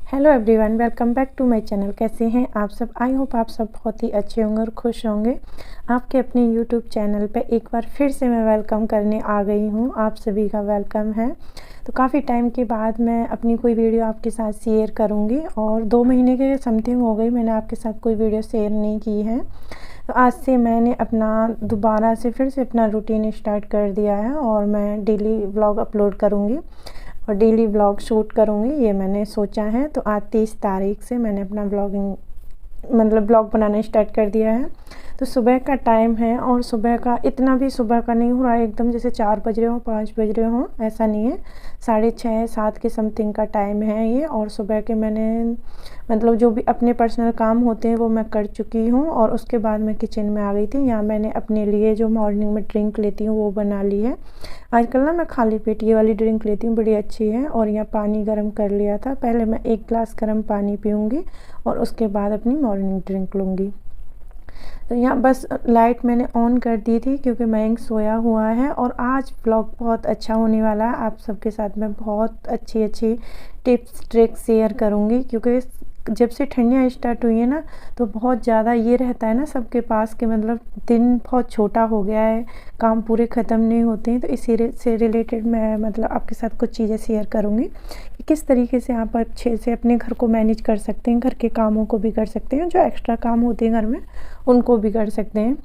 Hello everyone, welcome back to my channel. कैसे हैं आप सब? आई होप आप सब बहुत ही अच्छे होंगे और खुश होंगे। आपके अपने यूट्यूब चैनल पे एक बार फिर से मैं वेलकम करने आ गई हूँ। आप सभी का वेलकम है। तो काफ़ी टाइम के बाद मैं अपनी कोई वीडियो आपके साथ शेयर करूँगी और 2 महीने के समथिंग हो गई मैंने आपके साथ कोई वीडियो शेयर नहीं की है। तो आज से मैंने अपना दोबारा से फिर से अपना रूटीन स्टार्ट कर दिया है और मैं डेली व्लॉग अपलोड करूँगी और डेली व्लॉग शूट करूँगी, ये मैंने सोचा है। तो आज 30 तारीख से मैंने अपना ब्लॉग बनाना स्टार्ट कर दिया है। तो सुबह का टाइम है और सुबह का इतना भी सुबह का नहीं हो रहा है एकदम जैसे 4 बज रहे हो 5 बज रहे हो, ऐसा नहीं है। 6:30-7 के समथिंग का टाइम है ये। और सुबह के मैंने जो भी अपने पर्सनल काम होते हैं वो मैं कर चुकी हूँ और उसके बाद मैं किचन में आ गई थी। यहाँ मैंने अपने लिए जो मॉर्निंग में ड्रिंक लेती हूँ वो बना ली है। आजकल ना मैं खाली पेट ये वाली ड्रिंक लेती हूँ, बड़ी अच्छी है। और यहाँ पानी गर्म कर लिया था। पहले मैं 1 ग्लास गर्म पानी पीऊँगी और उसके बाद अपनी मॉर्निंग ड्रिंक लूँगी। तो यहाँ बस लाइट मैंने ऑन कर दी थी क्योंकि मयंक सोया हुआ है। और आज व्लॉग बहुत अच्छा होने वाला है। आप सबके साथ मैं बहुत अच्छी अच्छी टिप्स ट्रिक्स शेयर करूँगी क्योंकि जब से ठंडियाँ स्टार्ट हुई है ना तो बहुत ज़्यादा ये रहता है ना सबके पास कि दिन बहुत छोटा हो गया है, काम पूरे ख़त्म नहीं होते हैं। तो इसी से रिलेटेड मैं आपके साथ कुछ चीज़ें शेयर करूँगी कि किस तरीके से आप अच्छे से अपने घर को मैनेज कर सकते हैं, घर के कामों को भी कर सकते हैं, जो एक्स्ट्रा काम होते हैं घर में उनको भी कर सकते हैं।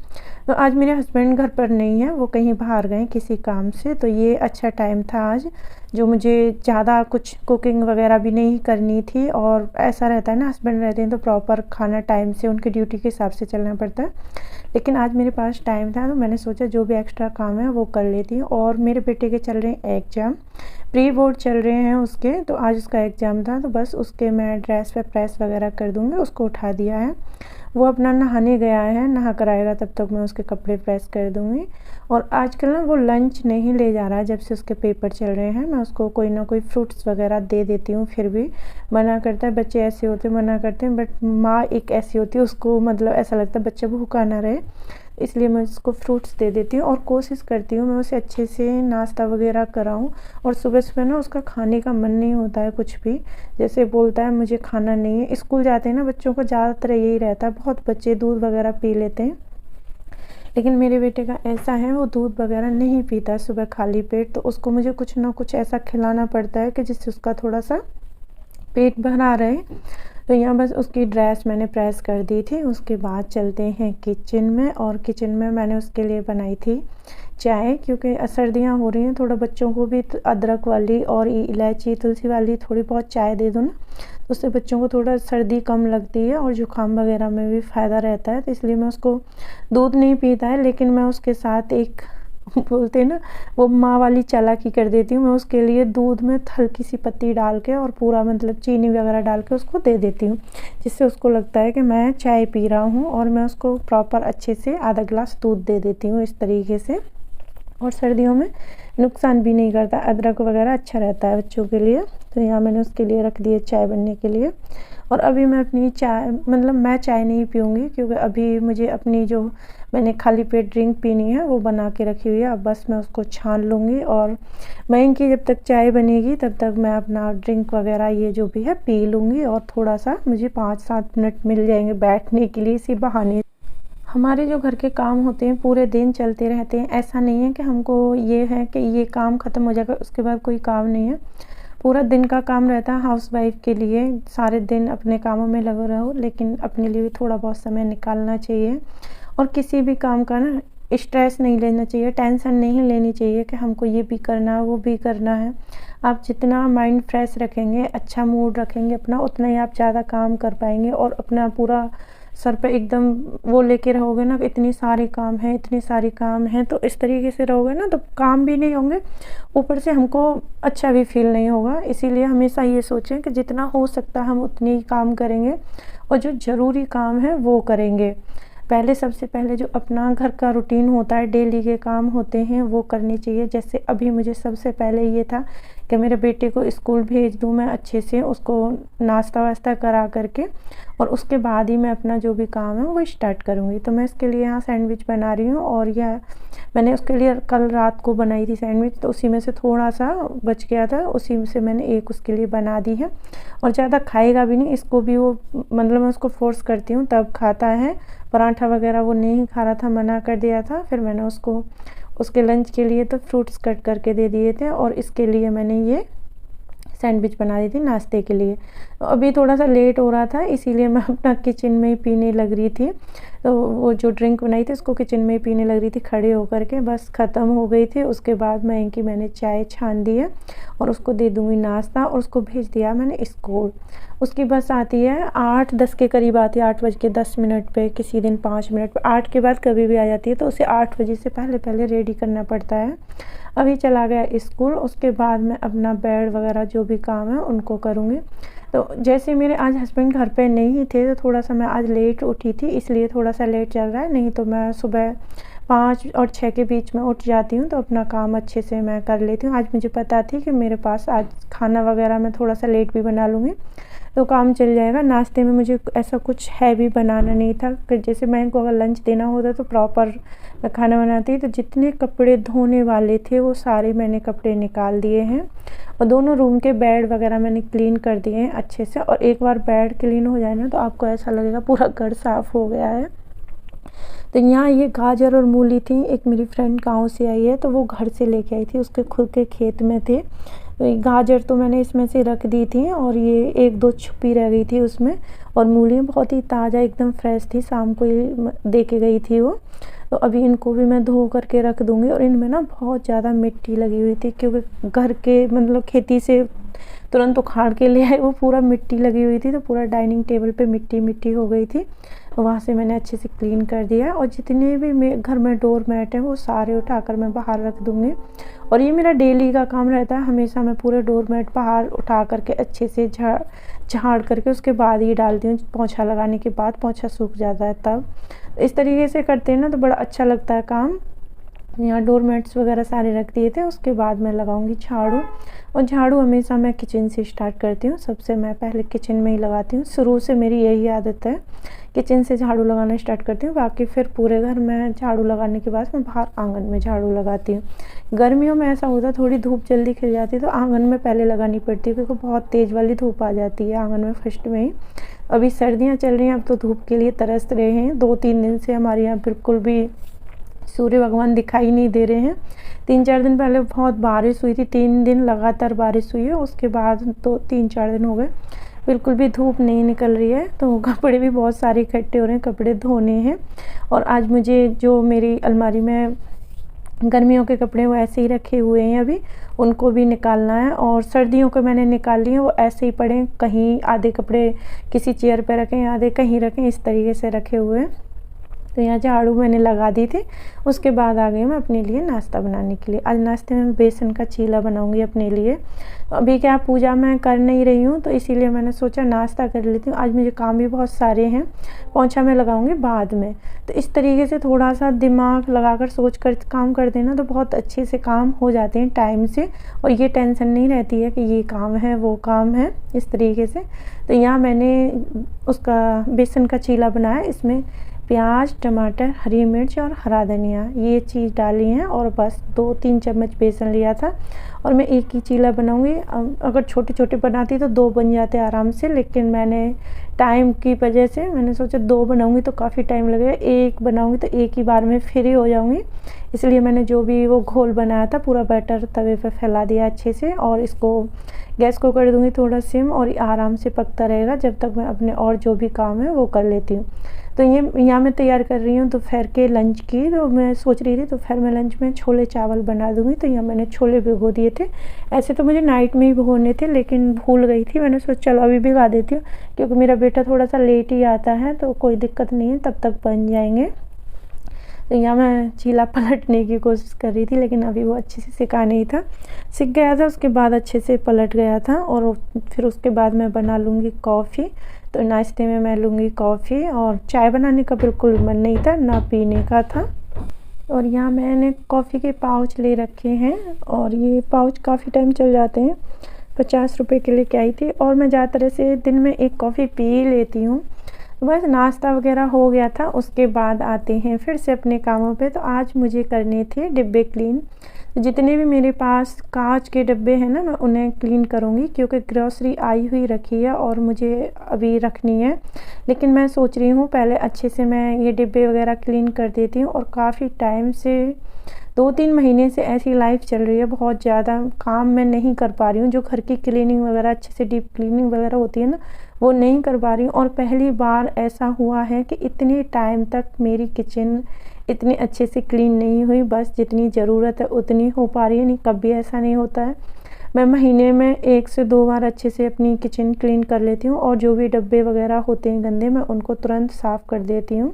तो आज मेरे हस्बैंड घर पर नहीं है, वो कहीं बाहर गए किसी काम से। तो ये अच्छा टाइम था आज, जो मुझे ज़्यादा कुछ कुकिंग वगैरह भी नहीं करनी थी। और ऐसा रहता है ना, हस्बैंड रहते हैं तो प्रॉपर खाना टाइम से उनकी ड्यूटी के हिसाब से चलना पड़ता है। लेकिन आज मेरे पास टाइम था तो मैंने सोचा जो भी एक्स्ट्रा काम है वो कर लेती हूँ। और मेरे बेटे के चल रहे हैं एग्ज़ाम, प्री बोर्ड चल रहे हैं उसके। तो आज उसका एग्ज़ाम था तो बस उसके मैं ड्रेस पे प्रेस वगैरह कर दूँगी। उसको उठा दिया है, वो अपना नहाने गया है, नहा कर आएगा तब तक मैं उसके कपड़े प्रेस कर दूँगी। और आजकल ना वो लंच नहीं ले जा रहा है, जब से उसके पेपर चल रहे हैं। मैं उसको कोई ना कोई फ्रूट्स वगैरह दे देती हूँ, फिर भी मना करता है। बच्चे ऐसे होते हैं मना करते हैं, बट माँ एक ऐसी होती है उसको ऐसा लगता है बच्चा भूखा ना रहे, इसलिए मैं उसको फ्रूट्स दे देती हूँ। और कोशिश करती हूँ मैं उसे अच्छे से नाश्ता वगैरह कराऊँ। और सुबह सुबह ना उसका खाने का मन नहीं होता है कुछ भी, जैसे बोलता है मुझे खाना नहीं है। स्कूल जाते हैं ना बच्चों को ज़्यादातर यही रहता है, बहुत बच्चे दूध वगैरह पी लेते हैं, लेकिन मेरे बेटे का ऐसा है वो दूध वगैरह नहीं पीता सुबह खाली पेट। तो उसको मुझे कुछ ना कुछ ऐसा खिलाना पड़ता है कि जिससे उसका थोड़ा सा पेट भरा रहे। तो यहाँ बस उसकी ड्रेस मैंने प्रेस कर दी थी। उसके बाद चलते हैं किचन में। और किचन में मैंने उसके लिए बनाई थी चाय, क्योंकि सर्दियाँ हो रही हैं, थोड़ा बच्चों को भी अदरक वाली और इलायची तुलसी वाली थोड़ी बहुत चाय दे दो ना, तो उससे बच्चों को थोड़ा सर्दी कम लगती है और जुकाम वगैरह में भी फ़ायदा रहता है। तो इसलिए मैं उसको, दूध नहीं पीता है लेकिन मैं उसके साथ एक बोलते हैं ना वो माँ वाली चालाकी कर देती हूँ। मैं उसके लिए दूध में हल्की सी पत्ती डाल के और पूरा चीनी वगैरह डाल के उसको दे देती हूँ, जिससे उसको लगता है कि मैं चाय पी रहा हूँ। और मैं उसको प्रॉपर अच्छे से आधा गिलास दूध दे देती हूँ इस तरीके से। और सर्दियों में नुकसान भी नहीं करता, अदरक वगैरह अच्छा रहता है बच्चों के लिए। तो यहाँ मैंने उसके लिए रख दिए चाय बनने के लिए। और अभी मैं अपनी चाय मैं चाय नहीं पीऊँगी क्योंकि अभी मुझे अपनी जो मैंने खाली पेट ड्रिंक पीनी है वो बना के रखी हुई है। अब बस मैं उसको छान लूँगी और मयंक की जब तक चाय बनेगी तब तक मैं अपना ड्रिंक वगैरह ये जो भी है पी लूँगी। और थोड़ा सा मुझे 5-7 मिनट मिल जाएंगे बैठने के लिए इसी बहाने। हमारे जो घर के काम होते हैं पूरे दिन चलते रहते हैं, ऐसा नहीं है कि हमको ये है कि ये काम ख़त्म हो जाएगा उसके बाद कोई काम नहीं है। पूरा दिन का काम रहता है हाउसवाइफ के लिए, सारे दिन अपने कामों में लगे रहो, लेकिन अपने लिए भी थोड़ा बहुत समय निकालना चाहिए। और किसी भी काम का ना स्ट्रेस नहीं लेना चाहिए, टेंशन नहीं लेनी चाहिए कि हमको ये भी करना है वो भी करना है। आप जितना माइंड फ्रेश रखेंगे, अच्छा मूड रखेंगे अपना, उतना ही आप ज़्यादा काम कर पाएंगे। और अपना पूरा सर पे एकदम वो लेके रहोगे ना कि इतनी सारे काम हैं इतनी सारी काम हैं, तो इस तरीके से रहोगे ना तो काम भी नहीं होंगे, ऊपर से हमको अच्छा भी फील नहीं होगा। इसीलिए हमेशा ये सोचें कि जितना हो सकता है हम उतनी ही काम करेंगे और जो ज़रूरी काम है वो करेंगे। पहले सबसे पहले जो अपना घर का रूटीन होता है, डेली के काम होते हैं वो करने चाहिए। जैसे अभी मुझे सबसे पहले ये था कि मेरे बेटे को स्कूल भेज दूँ मैं अच्छे से, उसको नाश्ता वास्ता करा करके, और उसके बाद ही मैं अपना जो भी काम है वो स्टार्ट करूँगी। तो मैं इसके लिए यहाँ सैंडविच बना रही हूँ, और यह मैंने उसके लिए कल रात को बनाई थी सैंडविच, तो उसी में से थोड़ा सा बच गया था, उसी में से मैंने एक उसके लिए बना दी है। और ज़्यादा खाएगा भी नहीं, इसको भी वो मतलब मैं उसको फोर्स करती हूँ तब खाता है। पराठा वगैरह वो नहीं खा रहा था, मना कर दिया था। फिर मैंने उसको उसके लंच के लिए तो फ्रूट्स कट करके दे दिए थे, और इसके लिए मैंने ये सैंडविच बना दी थी नाश्ते के लिए। तो अभी थोड़ा सा लेट हो रहा था, इसीलिए मैं अपना किचन में ही पीने लग रही थी। तो वो जो ड्रिंक बनाई थी उसको किचन में ही पीने लग रही थी खड़े होकर के, बस ख़त्म हो गई थी। उसके बाद मैंने चाय छान दी है, और उसको दे दूँगी नाश्ता, और उसको भेज दिया मैंने स्कूल। उसकी बस आती है 8:10 के करीब आती है, 8:10 पे, किसी दिन 5 मिनट पे, 8 के बाद कभी भी आ जाती है। तो उसे 8 बजे से पहले पहले रेडी करना पड़ता है। अभी चला गया स्कूल, उसके बाद मैं अपना बेड वगैरह जो भी काम है उनको करूँगी। तो जैसे मेरे आज हस्बैंड घर पे नहीं थे, तो थोड़ा सा मैं आज लेट उठी थी, इसलिए थोड़ा सा लेट चल रहा है। नहीं तो मैं सुबह 5 और 6 के बीच में उठ जाती हूँ, तो अपना काम अच्छे से मैं कर लेती हूँ। आज मुझे पता थी कि मेरे पास आज खाना वगैरह मैं थोड़ा सा लेट भी बना लूँगी तो काम चल जाएगा। नाश्ते में मुझे ऐसा कुछ हैवी बनाना नहीं था कि जैसे मैं इनको अगर लंच देना होता तो प्रॉपर मैं खाना बनाती। तो जितने कपड़े धोने वाले थे वो सारे मैंने कपड़े निकाल दिए हैं, और दोनों रूम के बेड वगैरह मैंने क्लीन कर दिए हैं अच्छे से। और एक बार बेड क्लीन हो जाए ना तो आपको ऐसा लगेगा पूरा घर साफ़ हो गया है। तो यहाँ ये गाजर और मूली थी, एक मेरी फ्रेंड गाँव से आई है तो वो घर से लेके आई थी, उसके खुद के खेत में थे। तो ये गाजर तो मैंने इसमें से रख दी थी, और ये 1-2 छुपी रह गई थी उसमें। और मूली बहुत ही ताज़ा एकदम फ्रेश थी, शाम को ही दे के गई थी वो। तो अभी इनको भी मैं धो करके रख दूँगी। और इनमें ना बहुत ज़्यादा मिट्टी लगी हुई थी, क्योंकि घर के मतलब खेती से तुरंत उखाड़ के ले आए, वो पूरा मिट्टी लगी हुई थी। तो पूरा डाइनिंग टेबल पे मिट्टी मिट्टी हो गई थी, वहाँ से मैंने अच्छे से क्लीन कर दिया। और जितने भी घर में डोर मैट हैं वो सारे उठाकर मैं बाहर रख दूँगी। और ये मेरा डेली का काम रहता है, हमेशा मैं पूरे डोर मैट बाहर उठा करके अच्छे से झाड़ करके उसके बाद ही डालती हूँ। पोंछा लगाने के बाद पोंछा सूख जाता है तब। इस तरीके से करते हैं ना तो बड़ा अच्छा लगता है काम। यहाँ डोर मैट्स वगैरह सारे रख दिए थे, उसके बाद मैं लगाऊंगी झाड़ू। और झाड़ू हमेशा मैं किचन से स्टार्ट करती हूँ, सबसे मैं पहले किचन में ही लगाती हूँ। शुरू से मेरी यही आदत है, किचन से झाड़ू लगाना स्टार्ट करती हूँ। बाकी फिर पूरे घर में झाड़ू लगाने के बाद मैं बाहर आंगन में झाड़ू लगाती हूँ। गर्मियों में ऐसा होता है थोड़ी धूप जल्दी खिल जाती है तो आंगन में पहले लगानी पड़ती है, क्योंकि बहुत तेज़ वाली धूप आ जाती है आंगन में फर्स्ट में ही। अभी सर्दियाँ चल रही हैं, अब तो धूप के लिए तरस रहे हैं। 2-3 दिन से हमारे यहाँ बिल्कुल भी सूर्य भगवान दिखाई नहीं दे रहे हैं। 3-4 दिन पहले बहुत बारिश हुई थी, 3 दिन लगातार बारिश हुई है। उसके बाद तो 3-4 दिन हो गए बिल्कुल भी धूप नहीं निकल रही है। तो कपड़े भी बहुत सारे इकट्ठे हो रहे हैं, कपड़े धोने हैं। और आज मुझे जो मेरी अलमारी में गर्मियों के कपड़े वो ऐसे ही रखे हुए हैं, अभी उनको भी निकालना है। और सर्दियों को मैंने निकाल लिए, वो ऐसे ही पड़े हैं, कहीं आधे कपड़े किसी चेयर पे रखें, आधे कहीं रखें, इस तरीके से रखे हुए हैं। तो यहाँ झाड़ू मैंने लगा दी थी। उसके बाद आ गई मैं अपने लिए नाश्ता बनाने के लिए। आज नाश्ते में बेसन का चीला बनाऊंगी अपने लिए। तो अभी क्या पूजा मैं कर नहीं रही हूँ, तो इसीलिए मैंने सोचा नाश्ता कर लेती हूँ। आज मुझे काम भी बहुत सारे हैं, पोंछा मैं लगाऊंगी बाद में। तो इस तरीके से थोड़ा सा दिमाग लगाकर सोच कर काम कर देना तो बहुत अच्छे से काम हो जाते हैं टाइम से। और ये टेंशन नहीं रहती है कि ये काम है वो काम है, इस तरीके से। तो यहाँ मैंने उसका बेसन का चीला बनाया, इसमें प्याज, टमाटर, हरी मिर्च और हरा धनिया ये चीज़ डाली हैं, और बस 2-3 चम्मच बेसन लिया था। और मैं एक ही चीला बनाऊंगी। अगर छोटे छोटे बनाती तो 2 बन जाते आराम से, लेकिन मैंने टाइम की वजह से मैंने सोचा 2 बनाऊंगी तो काफ़ी टाइम लगेगा, 1 बनाऊंगी तो एक ही बार में फ्री हो जाऊंगी। इसलिए मैंने जो भी वो घोल बनाया था पूरा बैटर तवे पे फैला दिया अच्छे से। और इसको गैस को कर दूंगी थोड़ा सिम, और आराम से पकता रहेगा जब तक मैं अपने और जो भी काम है वो कर लेती हूँ। तो ये यहाँ मैं तैयार कर रही हूँ दोपहर के लंच की। तो मैं सोच रही थी दोपहर में लंच में छोले चावल बना दूँगी। तो यहाँ मैंने छोले भिगो दिए थे, ऐसे तो मुझे नाइट में ही भिगोने थे लेकिन भूल गई थी। मैंने सोचा चलो अभी भिगा देती हूँ, क्योंकि मेरा बेटा थोड़ा सा लेट ही आता है तो कोई दिक्कत नहीं है, तब तक बन जाएंगे। तो यहाँ मैं चीला पलटने की कोशिश कर रही थी, लेकिन अभी वो अच्छे से सिका नहीं था, सिक गया था उसके बाद अच्छे से पलट गया था। और फिर उसके बाद मैं बना लूँगी कॉफ़ी। तो नाश्ते में मैं लूँगी कॉफ़ी, और चाय बनाने का बिल्कुल मन नहीं था, ना पीने का था। और यहाँ मैंने कॉफ़ी के पाउच ले रखे हैं और ये पाउच काफ़ी टाइम चल जाते हैं। 50 रुपए के लेके आई थी और मैं ज़्यादातर ऐसे दिन में एक कॉफ़ी पी लेती हूँ। बस नाश्ता वगैरह हो गया था, उसके बाद आते हैं फिर से अपने कामों पे। तो आज मुझे करने थे डिब्बे क्लीन। जितने भी मेरे पास कांच के डिब्बे हैं ना, मैं उन्हें क्लीन करूँगी क्योंकि ग्रॉसरी आई हुई रखी है और मुझे अभी रखनी है। लेकिन मैं सोच रही हूँ पहले अच्छे से मैं ये डिब्बे वगैरह क्लीन कर देती हूँ। और काफ़ी टाइम से 2-3 महीने से ऐसी लाइफ चल रही है, बहुत ज़्यादा काम मैं नहीं कर पा रही हूँ। जो घर की क्लीनिंग वगैरह अच्छे से डीप क्लीनिंग वगैरह होती है ना, वो नहीं कर पा रही हूँ। और पहली बार ऐसा हुआ है कि इतने टाइम तक मेरी किचन इतनी अच्छे से क्लीन नहीं हुई। बस जितनी ज़रूरत है उतनी हो पा रही है, नहीं कभी ऐसा नहीं होता है। मैं महीने में 1 से 2 बार अच्छे से अपनी किचन क्लीन कर लेती हूँ और जो भी डब्बे वगैरह होते हैं गंदे, मैं उनको तुरंत साफ़ कर देती हूँ।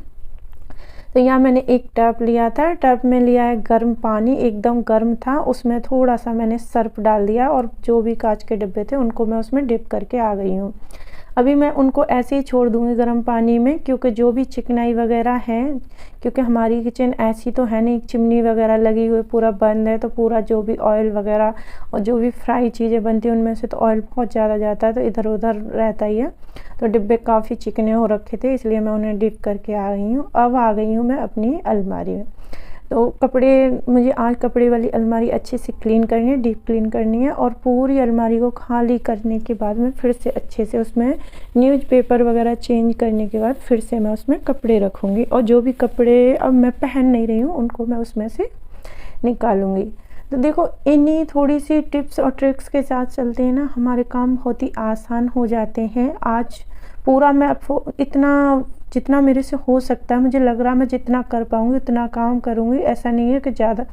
तो यहाँ मैंने एक टब लिया था, टब में लिया है गर्म पानी, एकदम गर्म था। उसमें थोड़ा सा मैंने सर्फ डाल दिया और जो भी कांच के डिब्बे थे उनको मैं उसमें डिप करके आ गई हूँ। अभी मैं उनको ऐसे ही छोड़ दूँगी गर्म पानी में, क्योंकि जो भी चिकनाई वगैरह है, क्योंकि हमारी किचन ऐसी तो है नहीं, चिमनी वगैरह लगी हुई पूरा बंद है, तो पूरा जो भी ऑयल वगैरह और जो भी फ्राई चीज़ें बनती हैं उनमें से तो ऑयल बहुत ज़्यादा जाता है, तो इधर उधर रहता ही है। तो डिब्बे काफ़ी चिकने हो रखे थे, इसलिए मैं उन्हें डिप करके आ गई हूँ। अब आ गई हूँ मैं अपनी अलमारी में। तो कपड़े, मुझे आज कपड़े वाली अलमारी अच्छे से क्लीन करनी है, डीप क्लीन करनी है। और पूरी अलमारी को खाली करने के बाद में फिर से अच्छे से उसमें न्यूज़पेपर वगैरह चेंज करने के बाद फिर से मैं उसमें कपड़े रखूँगी। और जो भी कपड़े अब मैं पहन नहीं रही हूँ उनको मैं उसमें से निकालूँगी। तो देखो, इन्हीं थोड़ी सी टिप्स और ट्रिक्स के साथ चलते हैं ना, हमारे काम बहुत ही आसान हो जाते हैं। आज पूरा मैं आपको इतना, जितना मेरे से हो सकता है, मुझे लग रहा है मैं जितना कर पाऊँगी उतना काम करूँगी। ऐसा नहीं है कि ज़्यादा,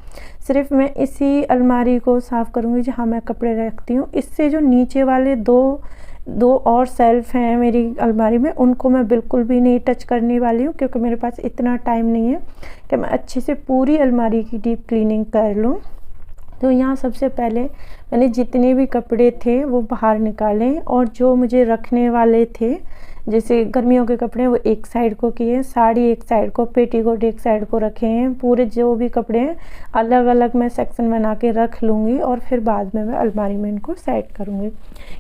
सिर्फ मैं इसी अलमारी को साफ़ करूँगी जहाँ मैं कपड़े रखती हूँ। इससे जो नीचे वाले दो और सेल्फ हैं मेरी अलमारी में, उनको मैं बिल्कुल भी नहीं टच करने वाली हूँ, क्योंकि मेरे पास इतना टाइम नहीं है कि मैं अच्छे से पूरी अलमारी की डीप क्लीनिंग कर लूँ। तो यहाँ सबसे पहले मैंने जितने भी कपड़े थे वो बाहर निकाले, और जो मुझे रखने वाले थे, जैसे गर्मियों के कपड़े, वो एक साइड को किए, साड़ी एक साइड को, पेटीकोट एक साइड को रखे हैं। पूरे जो भी कपड़े हैं अलग अलग मैं सेक्शन बना के रख लूँगी और फिर बाद में मैं अलमारी में इनको सेट करूँगी।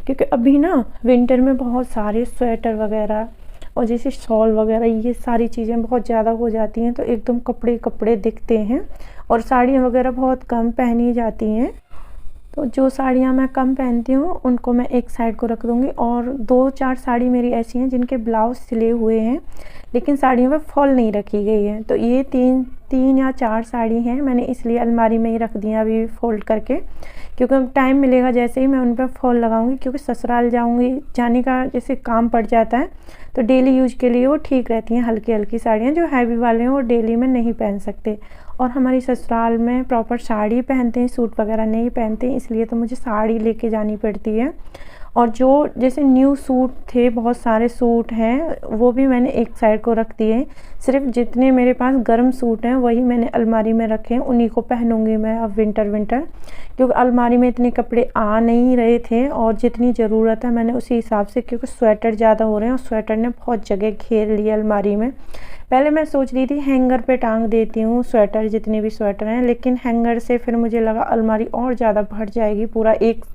क्योंकि अभी ना विंटर में बहुत सारे स्वेटर वगैरह और जैसे शॉल वगैरह, ये सारी चीज़ें बहुत ज़्यादा हो जाती हैं, तो एकदम कपड़े कपड़े दिखते हैं। और साड़ियाँ वगैरह बहुत कम पहनी जाती हैं, तो जो साड़ियाँ मैं कम पहनती हूँ उनको मैं एक साइड को रख दूँगी। और 2-4 साड़ी मेरी ऐसी हैं जिनके ब्लाउज सिले हुए हैं लेकिन साड़ियों पे फॉल नहीं रखी गई है। तो ये 3 या 4 साड़ी हैं, मैंने इसलिए अलमारी में ही रख दी हैं अभी फ़ोल्ड करके, क्योंकि टाइम मिलेगा जैसे ही मैं उन पर फॉल लगाऊंगी। क्योंकि ससुराल जाने का जैसे काम पड़ जाता है, तो डेली यूज के लिए वो ठीक रहती हैं। हल्की हल्की साड़ियाँ, जो हैवी वाले हैं वो डेली में नहीं पहन सकते। और हमारी ससुराल में प्रॉपर साड़ी पहनते हैं, सूट वगैरह नहीं पहनते, इसलिए तो मुझे साड़ी लेके जानी पड़ती है। और जो जैसे न्यू सूट थे, बहुत सारे सूट हैं, वो भी मैंने एक साइड को रख दिए। सिर्फ जितने मेरे पास गर्म सूट हैं वही मैंने अलमारी में रखे हैं, उन्हीं को पहनूंगी मैं अब विंटर। क्योंकि अलमारी में इतने कपड़े आ नहीं रहे थे और जितनी ज़रूरत है मैंने उसी हिसाब से, क्योंकि स्वेटर ज़्यादा हो रहे हैं और स्वेटर ने बहुत जगह घेर ली अलमारी में। पहले मैं सोच रही थी हैंगर पे टांग देती हूँ स्वेटर, जितने भी स्वेटर हैं, लेकिन हैंगर से फिर मुझे लगा अलमारी और ज़्यादा भर जाएगी, पूरा एक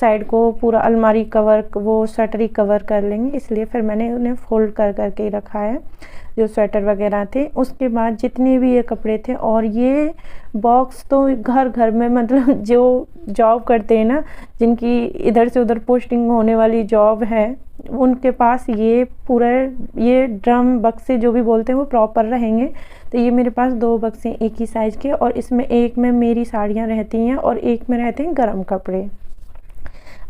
साइड को पूरा अलमारी कवर, वो स्वेटर ही कवर कर लेंगे, इसलिए फिर मैंने उन्हें फोल्ड कर करके ही रखा है जो स्वेटर वगैरह थे। उसके बाद जितने भी ये कपड़े थे, और ये बॉक्स तो घर घर में, मतलब जो जॉब करते हैं ना, जिनकी इधर से उधर पोस्टिंग होने वाली जॉब है, उनके पास ये पूरा, ये ड्रम बक्से जो भी बोलते हैं वो प्रॉपर रहेंगे। तो ये मेरे पास 2 बक्से एक ही साइज़ के, और इसमें एक में मेरी साड़ियाँ रहती हैं और एक में रहते हैं गर्म कपड़े।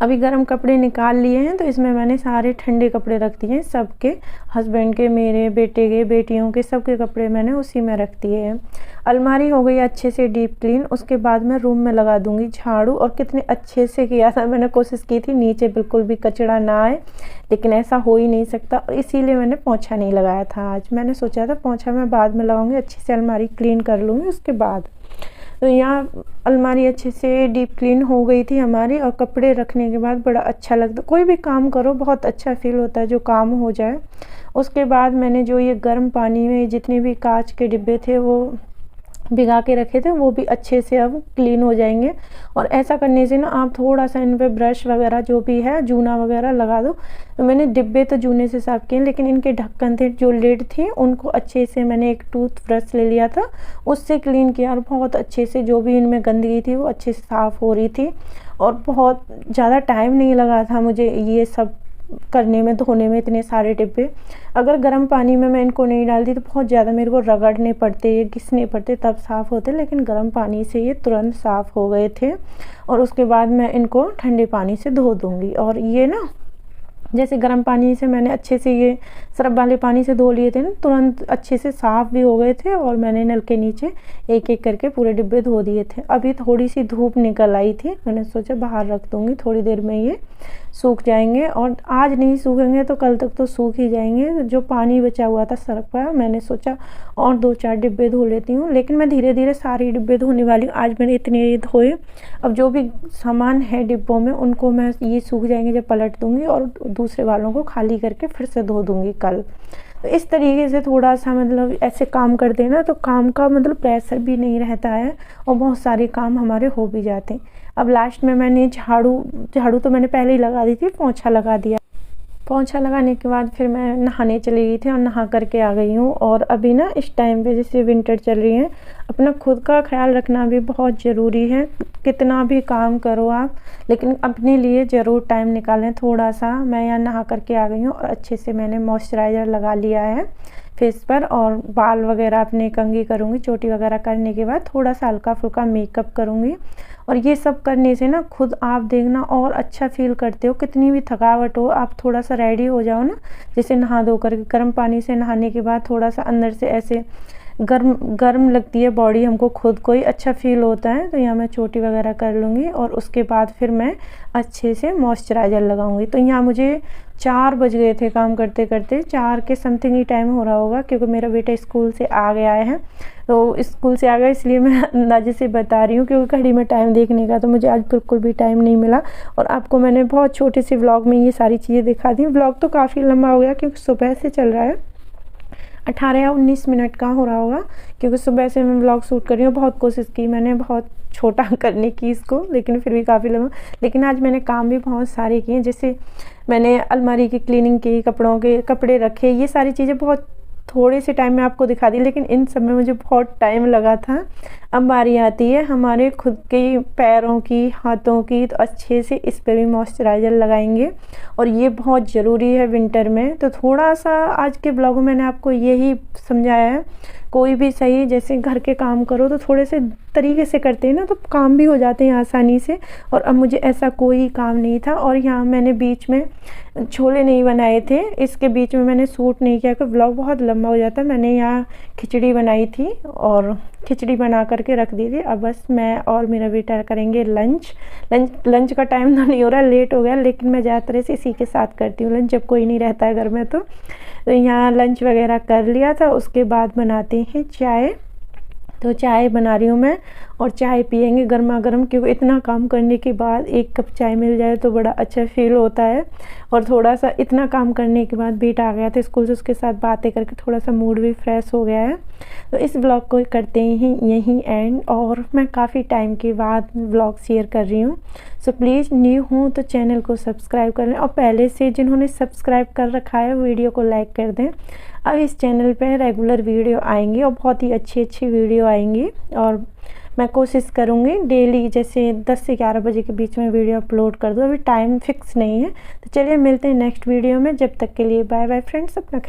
अभी गर्म कपड़े निकाल लिए हैं, तो इसमें मैंने सारे ठंडे कपड़े रख दिए हैं, सबके, हस्बैंड के, मेरे बेटे के, बेटियों के, सबके कपड़े मैंने उसी में रख दिए हैं। अलमारी हो गई अच्छे से डीप क्लीन। उसके बाद मैं रूम में लगा दूंगी झाड़ू। और कितने अच्छे से किया था, मैंने कोशिश की थी नीचे बिल्कुल भी कचरा ना आए, लेकिन ऐसा हो ही नहीं सकता, और इसीलिए मैंने पोंछा नहीं लगाया था आज। मैंने सोचा था पोंछा मैं बाद में लगाऊंगी, अच्छे से अलमारी क्लीन कर लूँगी उसके बाद। तो यहाँ अलमारी अच्छे से डीप क्लीन हो गई थी हमारी, और कपड़े रखने के बाद बड़ा अच्छा लगता, कोई भी काम करो बहुत अच्छा फील होता है जो काम हो जाए। उसके बाद मैंने जो ये गर्म पानी में जितने भी कांच के डिब्बे थे वो भिगा के रखे थे वो भी अच्छे से अब क्लीन हो जाएंगे। और ऐसा करने से ना आप थोड़ा सा इन पे ब्रश वगैरह जो भी है जूना वगैरह लगा दो। तो मैंने डिब्बे तो जूने से साफ़ किए, लेकिन इनके ढक्कन थे जो लिड थी उनको अच्छे से मैंने एक टूथ ब्रश ले लिया था, उससे क्लीन किया और बहुत अच्छे से जो भी इनमें गंदगी थी वो अच्छे से साफ़ हो रही थी। और बहुत ज़्यादा टाइम नहीं लगा था मुझे ये सब करने में, धोने में इतने सारे डिब्बे। अगर गर्म पानी में मैं इनको नहीं डालती तो बहुत ज़्यादा मेरे को रगड़ने पड़ते, ये घिसने पड़ते तब साफ़ होते, लेकिन गर्म पानी से ये तुरंत साफ़ हो गए थे। और उसके बाद मैं इनको ठंडे पानी से धो दूँगी। और ये ना जैसे गर्म पानी से मैंने अच्छे से ये सरफ वाले पानी से धो लिए थे ना, तुरंत अच्छे से साफ़ भी हो गए थे। और मैंने नल के नीचे एक एक करके पूरे डिब्बे धो दिए थे। अभी थोड़ी सी धूप निकल आई थी, मैंने सोचा बाहर रख दूँगी, थोड़ी देर में ये सूख जाएंगे। और आज नहीं सूखेंगे तो कल तक तो सूख ही जाएंगे। जो पानी बचा हुआ था सरफ का, मैंने सोचा और 2-4 डिब्बे धो लेती हूँ, लेकिन मैं धीरे धीरे सारे डिब्बे धोने वाली हूँ। आज मैंने इतने धोए, अब जो भी सामान है डिब्बों में उनको मैं ये सूख जाएंगे जब पलट दूँगी और दूसरे वालों को खाली करके फिर से धो दूँगी कल। तो इस तरीके से थोड़ा सा मतलब ऐसे काम करते हैं ना तो काम का मतलब प्रेशर भी नहीं रहता है और बहुत सारे काम हमारे हो भी जाते हैं। अब लास्ट में मैंने झाड़ू तो मैंने पहले ही लगा दी थी, पोंछा लगा दिया। पोंछा लगाने के बाद फिर मैं नहाने चली गई थी और नहा करके आ गई हूँ। और अभी ना इस टाइम पे जैसे विंटर चल रही है, अपना खुद का ख्याल रखना भी बहुत ज़रूरी है। कितना भी काम करो आप, लेकिन अपने लिए ज़रूर टाइम निकालें थोड़ा सा। मैं यहाँ नहा करके आ गई हूँ और अच्छे से मैंने मॉइस्चराइज़र लगा लिया है फेस पर। और बाल वगैरह अपने कंघी करूँगी, चोटी वगैरह करने के बाद थोड़ा सा हल्का फुल्का मेकअप करूँगी। और ये सब करने से ना खुद आप देखना और अच्छा फील करते हो। कितनी भी थकावट हो, आप थोड़ा सा रेडी हो जाओ ना, जैसे नहा धो कर गर्म पानी से नहाने के बाद थोड़ा सा अंदर से ऐसे गर्म लगती है बॉडी हमको, खुद को ही अच्छा फील होता है। तो यहाँ मैं चोटी वगैरह कर लूँगी और उसके बाद फिर मैं अच्छे से मॉइस्चराइज़र लगाऊंगी। तो यहाँ मुझे 4 बज गए थे काम करते करते, 4 के समथिंग ही टाइम हो रहा होगा, क्योंकि मेरा बेटा स्कूल से आ गया है। तो स्कूल से आ गया इसलिए मैं अंदाजे से बता रही हूँ, क्योंकि घड़ी में टाइम देखने का तो मुझे आज बिल्कुल भी टाइम नहीं मिला। और आपको मैंने बहुत छोटे से व्लॉग में ये सारी चीज़ें दिखा दी। व्लॉग तो काफ़ी लंबा हो गया क्योंकि सुबह से चल रहा है, 18 या 19 मिनट का हो रहा होगा, क्योंकि सुबह से मैं व्लॉग शूट कर रही हूँ। बहुत कोशिश की मैंने बहुत छोटा करने की इसको, लेकिन फिर भी काफ़ी लंबा। लेकिन आज मैंने काम भी बहुत सारे किए, जैसे मैंने अलमारी की क्लीनिंग की, कपड़ों के कपड़े रखे, ये सारी चीज़ें बहुत थोड़े से टाइम में आपको दिखा दी, लेकिन इन सब में मुझे बहुत टाइम लगा था। अब बारी आती है हमारे खुद के पैरों की, हाथों की, तो अच्छे से इस पे भी मॉइस्चराइज़र लगाएंगे और ये बहुत ज़रूरी है विंटर में। तो थोड़ा सा आज के ब्लॉग में मैंने आपको यही समझाया है। कोई भी सही, जैसे घर के काम करो तो थोड़े से तरीके से करते हैं ना तो काम भी हो जाते हैं आसानी से। और अब मुझे ऐसा कोई काम नहीं था। और यहाँ मैंने बीच में छोले नहीं बनाए थे, इसके बीच में मैंने शूट नहीं किया क्योंकि व्लॉग बहुत लंबा हो जाता है। मैंने यहाँ खिचड़ी बनाई थी और खिचड़ी बना करके रख दी थी। अब बस मैं और मेरा बेटा करेंगे लंच का टाइम तो नहीं हो रहा, लेट हो गया, लेकिन मैं ज़्यादातर से इसी के साथ करती हूँ लंच, जब कोई नहीं रहता है घर में। तो यहाँ लंच वगैरह कर लिया था। उसके बाद बनाते हैं चाय। तो चाय बना रही हूँ मैं और चाय पियेंगे गर्मा गर्म, क्योंकि इतना काम करने के बाद 1 कप चाय मिल जाए तो बड़ा अच्छा फील होता है। और थोड़ा सा इतना काम करने के बाद बेटा आ गया था स्कूल से, उसके साथ बातें करके थोड़ा सा मूड भी फ्रेश हो गया है। तो इस ब्लॉग को करते हैं यहीं एंड। और मैं काफ़ी टाइम के बाद ब्लॉग शेयर कर रही हूँ, सो प्लीज़ न्यू हूँ तो चैनल को सब्सक्राइब कर लें और पहले से जिन्होंने सब्सक्राइब कर रखा है वीडियो को लाइक कर दें। अब इस चैनल पे रेगुलर वीडियो आएंगी और बहुत ही अच्छी वीडियो आएंगी। और मैं कोशिश करूँगी डेली जैसे 10 से 11 बजे के बीच में वीडियो अपलोड कर दूँ। अभी टाइम फिक्स नहीं है। तो चलिए मिलते हैं नेक्स्ट वीडियो में, जब तक के लिए बाय बाय फ्रेंड्स, अपना